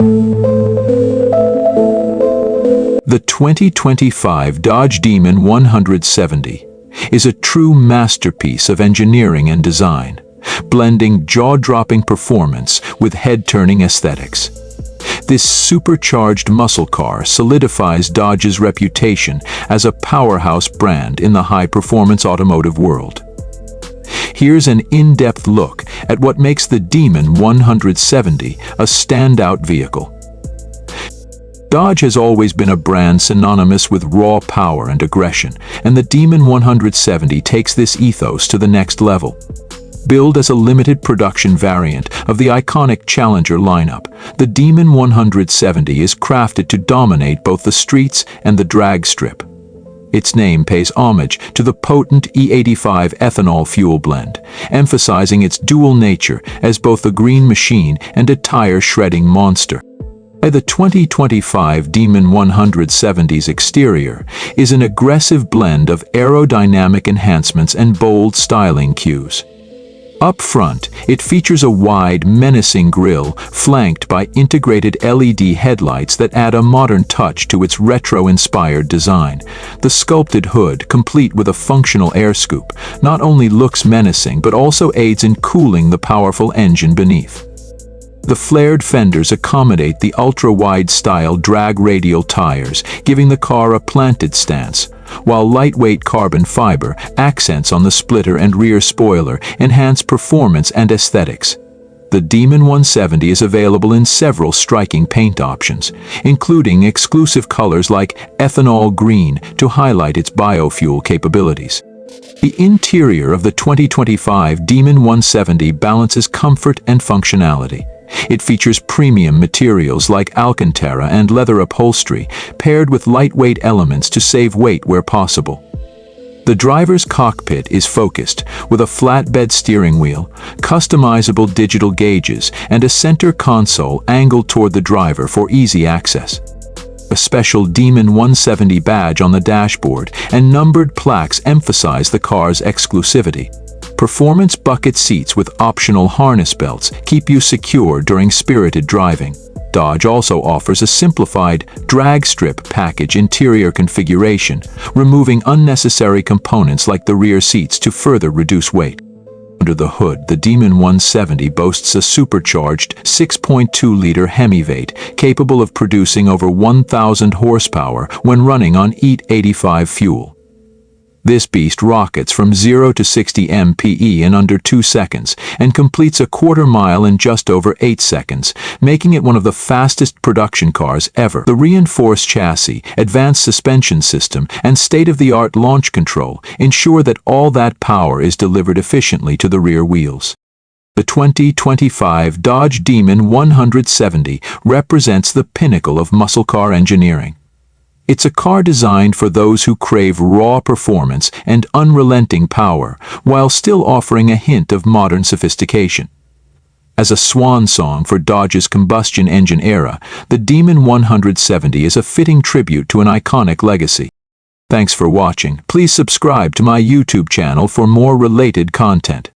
The 2025 Dodge Demon 170 is a true masterpiece of engineering and design, blending jaw-dropping performance with head-turning aesthetics. This supercharged muscle car solidifies Dodge's reputation as a powerhouse brand in the high-performance automotive world. Here's an in-depth look at what makes the Demon 170 a standout vehicle. Dodge has always been a brand synonymous with raw power and aggression, and the Demon 170 takes this ethos to the next level. Billed as a limited production variant of the iconic Challenger lineup, the Demon 170 is crafted to dominate both the streets and the drag strip. Its name pays homage to the potent E85 ethanol fuel blend, emphasizing its dual nature as both a green machine and a tire-shredding monster. The 2025 Demon 170's exterior is an aggressive blend of aerodynamic enhancements and bold styling cues. Up front, it features a wide, menacing grille flanked by integrated LED headlights that add a modern touch to its retro-inspired design. The sculpted hood, complete with a functional air scoop, not only looks menacing but also aids in cooling the powerful engine beneath. The flared fenders accommodate the ultra-wide style drag radial tires, giving the car a planted stance, while lightweight carbon fiber accents on the splitter and rear spoiler enhance performance and aesthetics. The Demon 170 is available in several striking paint options, including exclusive colors like ethanol green to highlight its biofuel capabilities. The interior of the 2025 Demon 170 balances comfort and functionality. It features premium materials like Alcantara and leather upholstery, paired with lightweight elements to save weight where possible. The driver's cockpit is focused, with a flatbed steering wheel, customizable digital gauges, and a center console angled toward the driver for easy access. A special Demon 170 badge on the dashboard and numbered plaques emphasize the car's exclusivity. Performance bucket seats with optional harness belts keep you secure during spirited driving. Dodge also offers a simplified drag strip package interior configuration, removing unnecessary components like the rear seats to further reduce weight. Under the hood, the Demon 170 boasts a supercharged 6.2-liter Hemi-V8 capable of producing over 1,000 horsepower when running on E85 fuel. This beast rockets from 0 to 60 mph in under 2 seconds and completes a quarter mile in just over 8 seconds, making it one of the fastest production cars ever. The reinforced chassis, advanced suspension system, and state-of-the-art launch control ensure that all that power is delivered efficiently to the rear wheels. The 2025 Dodge Demon 170 represents the pinnacle of muscle car engineering. It's a car designed for those who crave raw performance and unrelenting power, while still offering a hint of modern sophistication. As a swan song for Dodge's combustion engine era, the Demon 170 is a fitting tribute to an iconic legacy. Thanks for watching. Please subscribe to my YouTube channel for more related content.